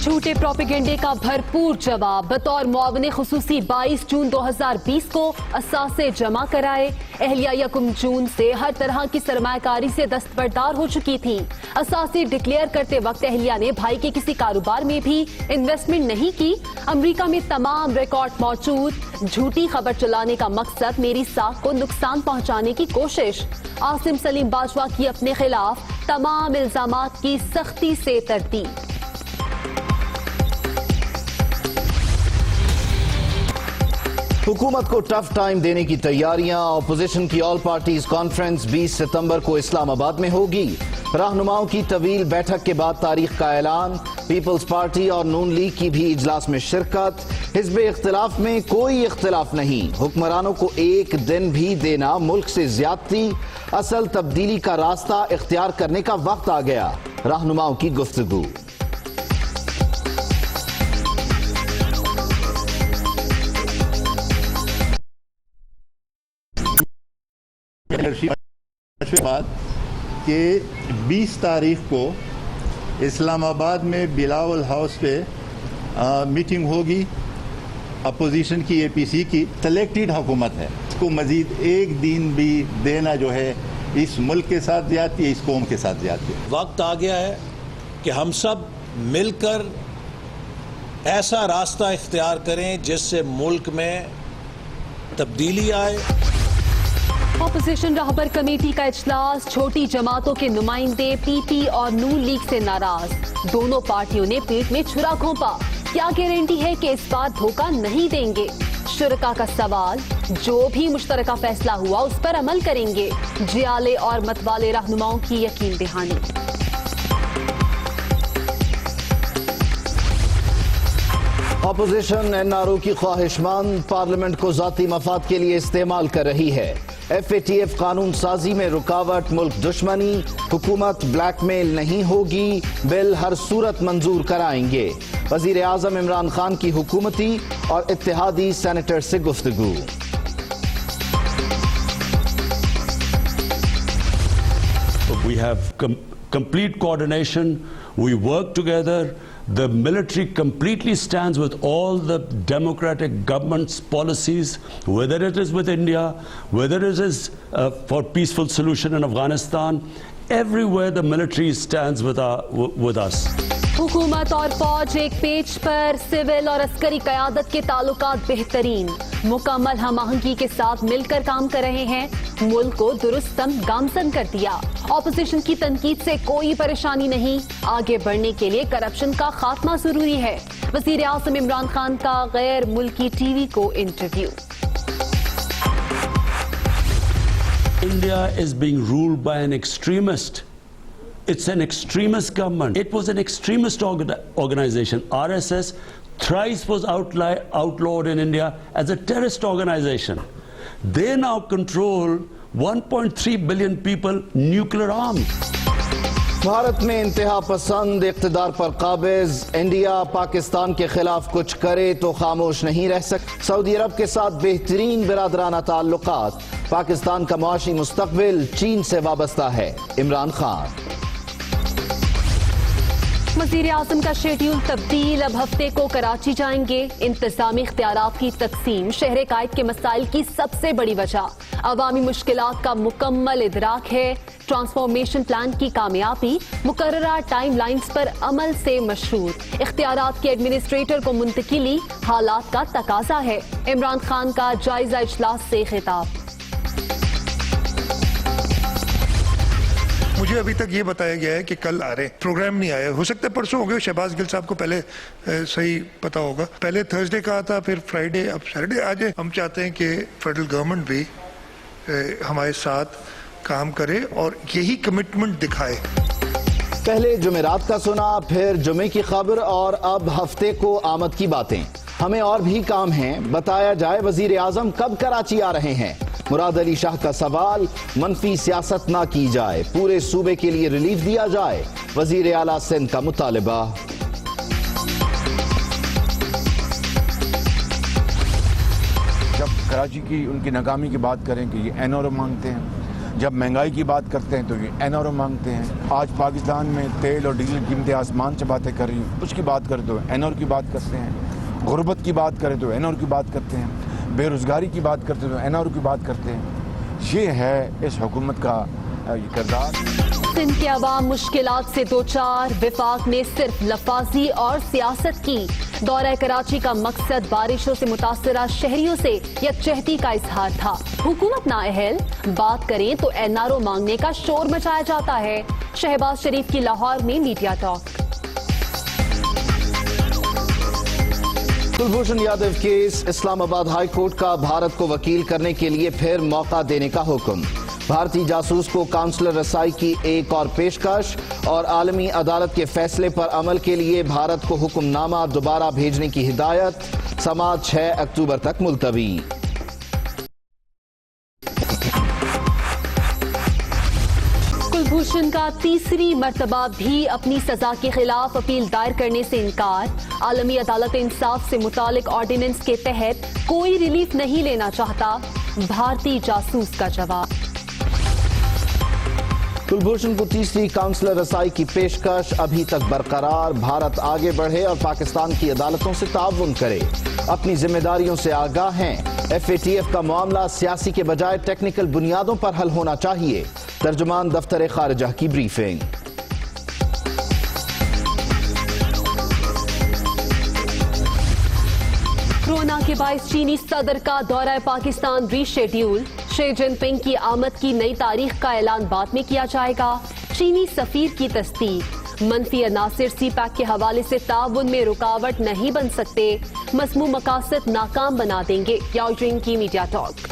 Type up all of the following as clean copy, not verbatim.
झूठे प्रोपेगेंडे का भरपूर जवाब। बतौर मुआवने खुसूसी 22 जून 2020 को असासे जमा कराए। अहलिया यकम जून से हर तरह की सरमायाकारी से दस्तबरदार हो चुकी थी। असासे डिक्लेयर करते वक्त अहलिया ने भाई के किसी कारोबार में भी इन्वेस्टमेंट नहीं की। अमरीका में तमाम रिकॉर्ड मौजूद। झूठी खबर चलाने का मकसद मेरी साख को नुकसान पहुंचाने की कोशिश। आसिम सलीम बाजवा की अपने खिलाफ तमाम इल्जामात की सख्ती से तरदीद। हुकूमत को टफ टाइम देने की तैयारियां। अपोजिशन की ऑल पार्टीज कॉन्फ्रेंस 20 सितंबर को इस्लामाबाद में होगी। रहनुमाओं की तवील बैठक के बाद तारीख का ऐलान। पीपल्स पार्टी और नून लीग की भी इजलास में शिरकत। हिज़्ब इख्तिलाफ में कोई इख्तिलाफ नहीं। हुक्मरानों को एक दिन भी देना मुल्क से ज्यादती। असल तब्दीली का रास्ता इख्तियार करने का वक्त आ गया। रहनुमाओं की गुफ्तगू। बाद कि 20 तारीख को इस्लामाबाद में बिलावल हाउस पे मीटिंग होगी अपोजिशन की APC की। सेलेक्टेड हुकूमत है, इसको मजीद एक दिन भी देना जो है इस मुल्क के साथ ज्यादती है, इस कौम के साथ ज्यादती है। वक्त आ गया है कि हम सब मिलकर ऐसा रास्ता इख्तियार करें जिससे मुल्क में तब्दीली आए। अपोजिशन रहबर कमेटी का इजलास। छोटी जमातों के नुमाइंदे PP और नून लीग से नाराज। दोनों पार्टियों ने पेट में छुरा घोंपा। क्या गारंटी है कि इस बार धोखा नहीं देंगे? शुरका का सवाल। जो भी मुश्तरका फैसला हुआ उस पर अमल करेंगे। जियाले और मतवाले रहनुमाओं की यकीन दहानी। अपोजिशन NRO की ख्वाहिशमंद पार्लियामेंट को जाती मफाद के लिए इस्तेमाल कर रही है। FATF कानून साजी में रुकावट मुल्क दुश्मनी। हुकूमत ब्लैकमेल नहीं होगी। बिल हर सूरत मंजूर कराएंगे। वजीर आजम इमरान खान की हुकूमती और इत्तेहादी सेनेटर से गुफ्तगू। We have complete coordination. We work together. The military completely stands with all the democratic government's policies, whether it is with India, whether it is for peaceful solution in Afghanistan. Everywhere the military stands with us. हुकूमत और फौज एक page पर। Civil और अस्करी क़यादत के ताल्लुकात बेहतरीन। मुकम्मल हम-आहंगी के साथ मिलकर काम कर रहे हैं। मुल्क को दुरुस्त गामजन कर दिया। ऑपोजिशन की तनकीद से कोई परेशानी नहीं। आगे बढ़ने के लिए करप्शन का खात्मा जरूरी है। वजीर आज़म इमरान खान का गैर मुल्की TV को interview. India is being ruled by an extremist. It's an extremist government. It was an extremist organization. RSS thrice was outlawed in India as a terrorist organization. They now control 1.3 billion people nuclear armed. Bharat में इंतहा पसंद इक़्तिदार पर काबिज। India Pakistan के खिलाफ कुछ करे तो खामोश नहीं रह सकता। सऊदी अरब के साथ बेहतरीन बिरादराना ताल्लुकात। पाकिस्तान का मुआशी मुस्तक़बिल चीन से वाबस्ता है। इमरान खान। वज़ीर आज़म का शेड्यूल तब्दील। अब हफ्ते को कराची जाएंगे। इंतज़ामी इख्तियारात की तकसीम शहर कायद के मसाइल की सबसे बड़ी वजह। अवामी मुश्किलात का मुकम्मल इदराक है। ट्रांसफॉर्मेशन प्लान की कामयाबी मुकर्ररा टाइम लाइन्स पर अमल से मशहूर। इख्तियारात के एडमिनिस्ट्रेटर को मुंतकिली हालात का तकाजा है। इमरान खान का जायजा इजलास से खिताब। मुझे अभी तक ये बताया गया है कि कल आ रहे, प्रोग्राम नहीं आया। हो सकता है परसों हो गए। शहबाज गिल साहब को पहले सही पता होगा। पहले थर्सडे कहा था, फिर फ्राइडे, अब सैटरडे। आज हम चाहते हैं कि फेडरल गवर्नमेंट भी हमारे साथ काम करे और यही कमिटमेंट दिखाए। पहले जुमेरात का सुना, फिर जुमे की खबर और अब हफ्ते को आमद की बातें। हमें और भी काम है, बताया जाए वजीर आजम कब कराची आ रहे हैं। मुराद अली शाह का सवाल। मनफी सियासत ना की जाए, पूरे सूबे के लिए रिलीफ दिया जाए। वजीर आला सिंध का मुतालिबा। जब कराची की उनकी नाकामी की बात करें कि ये NRO मांगते हैं, جب مہنگائی کی بات کرتے ہیں تو یہ این آر او مانگتے ہیں. آج پاکستان میں تیل اور ڈیزل کی قیمتیں آسمان سے باتیں کر رہی ہیں, اس کی بات کریں تو این آر او کی بات کرتے ہیں. غربت کی بات کریں تو این آر او کی بات کرتے ہیں. بے روزگاری کی بات کرتے ہیں تو این آر او کی بات کرتے ہیں. یہ ہے اس حکومت کا یہ کردار. سندھ کے عوام مشکلات سے دوچار, وفاق نے صرف لفاظی اور سیاست کی. دورہ کراچی کا مقصد بارشوں سے متاثرہ شہریوں سے یکجہتی کا اظہار تھا. حکومت نااہل, بات کریں تو این آر او مانگنے کا شور مچایا جاتا ہے. شہباز شریف کی لاہور میں media talk. Kulbhushan Yadav case, Islamabad high court کا بھارت کو وکیل کرنے کے لیے پھر موقع دینے کا حکم. بھارتی جاسوس کو کونسلر رسائی کی ایک اور پیشکش, اور عالمی عدالت کے فیصلے پر عمل کے لیے بھارت کو حکم نامہ دوبارہ بھیجنے کی ہدایت. سماعت 6 اکتوبر تک ملتوی. کلبھوشن کا تیسری مرتبہ بھی اپنی سزا کے خلاف اپیل دائر کرنے سے انکار. عالمی عدالت انصاف سے متعلق آرڈیننس کے تحت کوئی ریلیف نہیں لینا چاہتا. بھارتی جاسوس کا جواب. کلبھوشن کو تیسری کونسلر رسائی کی پیشکش ابھی تک برقرار. بھارت آگے بڑھے اور پاکستان کی عدالتوں سے تعاون کرے. اپنی ذمہ داریوں سے آگاہ ہیں. ایف اے ٹی ایف کا معاملہ سیاسی کے بجائے ٹیکنیکل بنیادوں پر حل ہونا چاہیے. ترجمان دفتر خارجہ کی بریفنگ. کورونا کے باعث چینی صدر کا دورہ پاکستان ری شیڈیول. شی جن پنگ کی آمد کی نئی تاریخ کا اعلان بعد میں کیا جائے گا. چینی سفیر کی تصدیق. منفی عناصر سی پیک کے حوالے سے تعاون میں رکاوٹ نہیں بن سکتے. مسموع مقاصد ناکام بنا دیں گے. یاو جنگ کی media talk.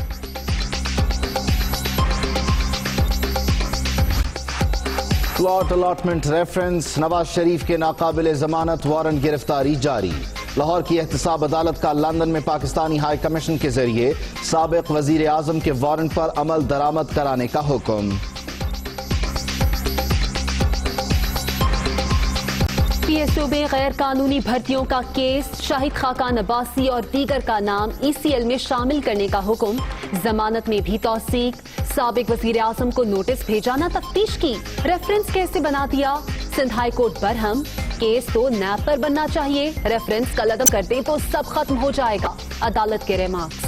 Plot allotment reference, Nawaz Sharif کے ناقابل ضمانت وارنٹ گرفتاری جاری. لاہور کی احتساب عدالت کا لندن میں پاکستانی ہائی کمیشن کے ذریعے سابق وزیر اعظم کے وارنٹ پر عمل درآمد کرانے کا حکم. پی ایس او میں غیر قانونی بھرتیوں کا کیس. شاہد خاقان عباسی اور دیگر کا نام ای سی ایل میں شامل کرنے کا حکم. ضمانت میں بھی توثیق. سابق وزیر اعظم کو نوٹس بھیجانا تفتیش کی. ریفرنس کیسے بنا دیا؟ سندھ ہائی کورٹ برہم. کیس تو نیب پر بننا چاہیے. ریفرنس کل عدم کر دیں تو سب ختم ہو جائے گا. عدالت کے ریمارکس.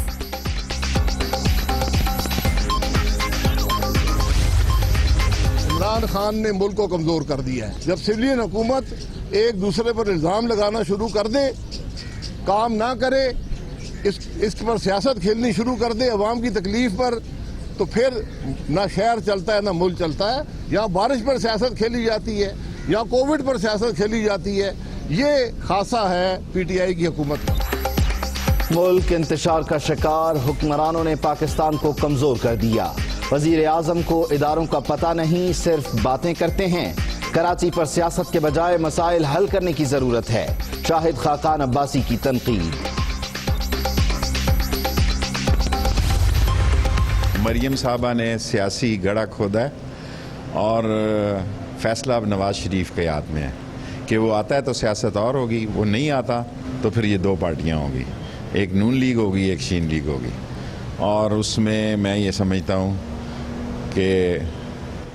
عمران خان نے ملک کو کمزور کر دیا ہے. جب سویلین حکومت ایک دوسرے پر الزام لگانا شروع کر دے, کام نہ کرے, اس پر سیاست کھیلنی شروع کر دے عوام کی تکلیف پر, تو پھر نہ شہر چلتا ہے نہ ملک چلتا ہے. یہاں بارش پر سیاست کھیلی جاتی ہے, یہاں کووڈ پر سیاست کھیلی جاتی ہے. یہ خاصہ ہے پی ٹی آئی کی حکومت. ملک انتشار کا شکار, حکمرانوں نے پاکستان کو کمزور کر دیا. وزیر اعظم کو اداروں کا پتہ نہیں, صرف باتیں کرتے ہیں. کراچی پر سیاست کے بجائے مسائل حل کرنے کی ضرورت ہے. شاہد خاقان عباسی کی تنقید. مریم صاحبہ نے سیاسی گڑھا کھودا ہے اور فیصلہ اب نواز شریف کے ہاتھ میں ہے کہ وہ آتا ہے تو سیاست اور ہوگی, وہ نہیں آتا تو پھر یہ دو پارٹیاں ہوں گی. ایک نون لیگ ہوگی, ایک شین لیگ ہوگی. اور اس میں یہ سمجھتا ہوں کہ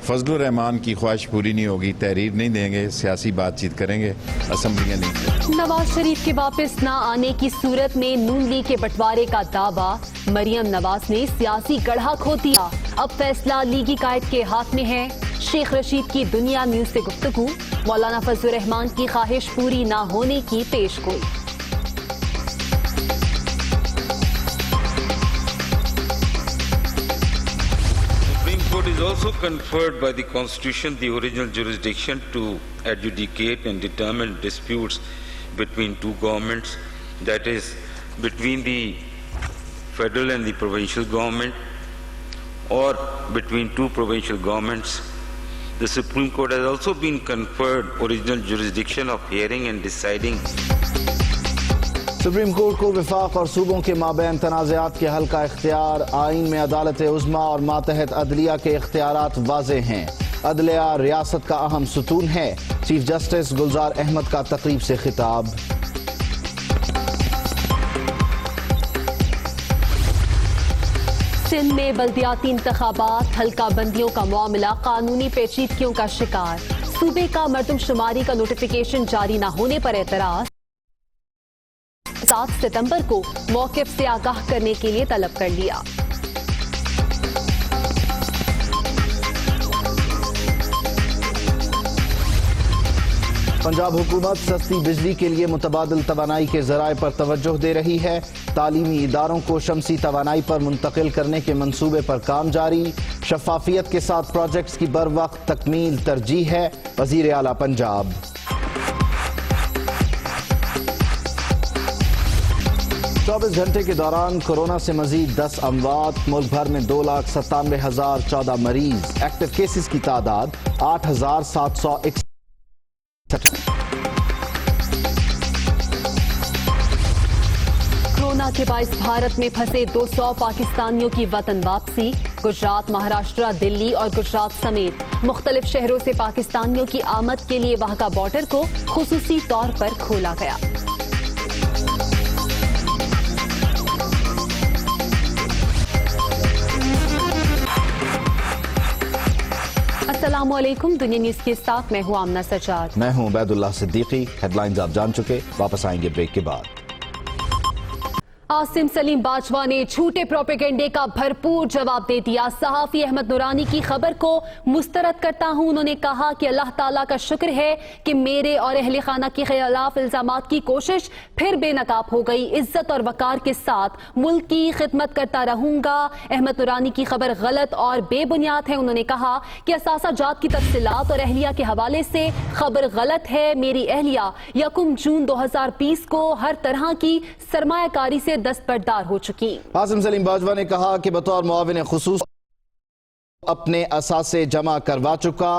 فضل الرحمان کی خواہش پوری نہیں ہوگی. تحریر نہیں دیں گے, سیاسی بات چیت کریں گے, اسمبلیاں نہیں کریں گے. نواز شریف کے واپس نہ آنے کی صورت میں نون لیگ کے بٹوارے کا دعویٰ. مریم نواز نے سیاسی گڑھا کھو دیا. اب فیصلہ لیگی قائد کے ہاتھ میں ہے. شیخ رشید کی دنیا نیوز سے گفتگو. مولانا فضل الرحمان کی خواہش پوری نہ ہونے کی پیش گوئی. Court is also conferred by the Constitution the original jurisdiction to adjudicate and determine disputes between two governments, that is, between the federal and the provincial government, or between two provincial governments. The Supreme Court has also been conferred original jurisdiction of hearing and deciding. Supreme court کو وفاق اور صوبوں کے مابین تنازعات کے حل کا اختیار. آئین میں عدالت عظمیٰ اور ماتحت عدلیہ کے اختیارات واضح ہیں. عدلیہ ریاست کا اہم ستون ہے. چیف جسٹس گلزار احمد کا تقریب سے خطاب. सिंध में बल्दियाती इंतखाबात, हल्का बंदियों का मामला कानूनी पेचीदगियों का शिकार। सूबे का मर्दमशुमारी का नोटिफिकेशन जारी न होने पर एतराज। 7 सितंबर को मौक़िफ़ से आगाह करने के लिए तलब कर लिया। पंजाब हुकूमत सस्ती बिजली के लिए मुतबादिल तवानाई के ज़राए पर तवज्जो दे रही है। तालीमी इदारों को शमसी तवानाई पर मुंतकिल करने के मंसूबे पर काम जारी। शफाफियत के साथ प्रोजेक्ट्स की बर वक्त तकमील तरजीह है। वज़ीर आला पंजाब। चौबीस घंटे के दौरान कोरोना से मजीद 10 अमवात। मुल्क भर में 2,97,014 मरीज। एक्टिव केसेस की तादाद 8,761। कोरोना के बाइस भारत में फंसे 200 पाकिस्तानियों की वतन वापसी। गुजरात, महाराष्ट्र, दिल्ली और गुजरात समेत मुख्तलिफ शहरों से पाकिस्तानियों की आमद के लिए वहां का बॉर्डर को खुसूसी तौर पर खोला गया। अस्सलामुअलैकुम, दुनिया न्यूज के साथ मैं हूं आमना सजाद। मैं हूं उबैदुल्लाह सिद्दीकी। हेडलाइंस आप जान चुके, वापस आएंगे ब्रेक के बाद। आसिम सलीम बाजवा ने झूठे प्रोपेगेंडे का भरपूर जवाब दे दिया। सहाफी अहमद नूरानी की खबर को मुस्तरद करता हूं। उन्होंने कहा कि अल्लाह ताला का शुक्र है कि मेरे और अहले खाना के खिलाफ इल्जामात की कोशिश फिर बेनकाब हो गई। इज्जत और वकार के साथ मुल्क की खिदमत करता रहूंगा। अहमद नूरानी की खबर गलत और बेबुनियाद है। उन्होंने कहा कि असासा जात की तफसीलात और अहलिया के हवाले से खबर गलत है। मेरी अहलिया 1 जून 2020 को हर तरह की सरमायाकारी से दस्तबरदार हो चुकी। आसिम सलीम बाजवा ने कहा कि बतौर मुआविन खुसूस अपने असासे जमा करवा चुका।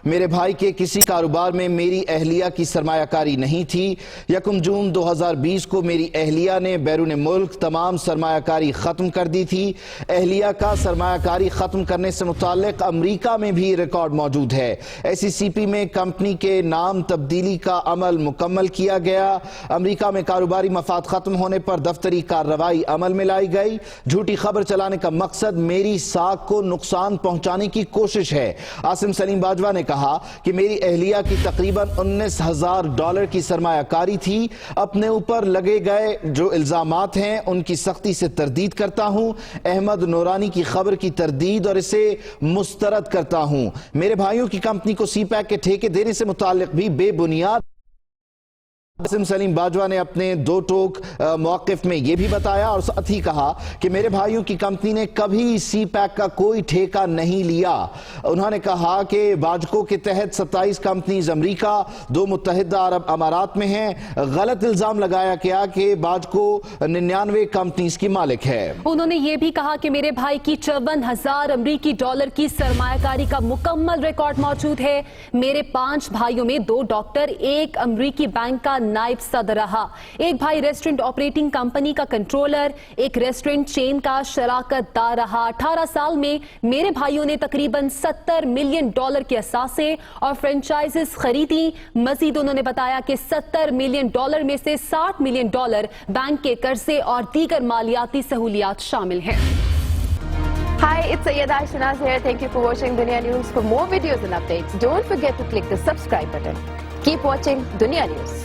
मेरे भाई के किसी कारोबार में मेरी अहलिया की सरमायाकारी नहीं थी। 1 जून 2020 को मेरी अहलिया ने बैरून मुल्क तमाम सरमायाकारी ख़त्म कर दी थी। अहलिया का सरमायाकारी ख़त्म करने से मुताल्लिक अमरीका में भी रिकॉर्ड मौजूद है। SECP में कंपनी के नाम तब्दीली का अमल मुकम्मल किया गया। अमरीका में कारोबारी मफाद ख़त्म होने पर दफ्तरी कार्रवाई अमल में लाई गई। झूठी खबर चलाने का मकसद मेरी साख को नुकसान पहुंचाने की कोशिश है। आसिम सलीम बाजवा ने कहा कि मेरी अहलिया की तकरीबन $19,000 की सरमायाकारी थी। अपने ऊपर लगे गए जो इल्जामात हैं उनकी सख्ती से तरदीद करता हूं। अहमद नूरानी की खबर की तरदीद और इसे मुस्तरद करता हूं। मेरे भाइयों की कंपनी को CPAC के ठेके देने से मुताल्लिक भी बेबुनियाद। आसिम सलीम बाजवा ने अपने 2 टोक मौक़िफ़ में यह भी बताया और साथ ही कहा कि मेरे भाइयों की कंपनी ने कभी CPAC का कोई ठेका नहीं लिया। उन्होंने कहा कि बाजको के तहत 27 कंपनीज अमरीका, 2 मुत्तहिदा अरब अमारात में हैं। गलत इल्जाम लगाया गया कि बाजको 99 कंपनीज की मालिक है। उन्होंने ये भी कहा कि मेरे भाई की $54,000 अमरीकी डॉलर की सरमायाकारी का मुकम्मल रिकॉर्ड मौजूद है। मेरे 5 भाइयों में 2 डॉक्टर, 1 अमरीकी बैंक का नायब सदर रहा, एक भाई रेस्टोरेंट ऑपरेटिंग कंपनी का कंट्रोलर, एक रेस्टोरेंट चेन का शराकतदार रहा। 18 साल में मेरे भाइयों ने तकरीबन $70 मिलियन के असासे और फ्रेंचाइजेस खरीदी। मजीद उन्होंने बताया कि $70 मिलियन में से $60 मिलियन बैंक के कर्जे और दीगर मालियाती सहूलियात शामिल हैं। Hi, it's Sayyeda Shanaz here. Thank you for watching Dunya News. For more videos and updates, don't forget to click the subscribe button. Keep watching Dunya News.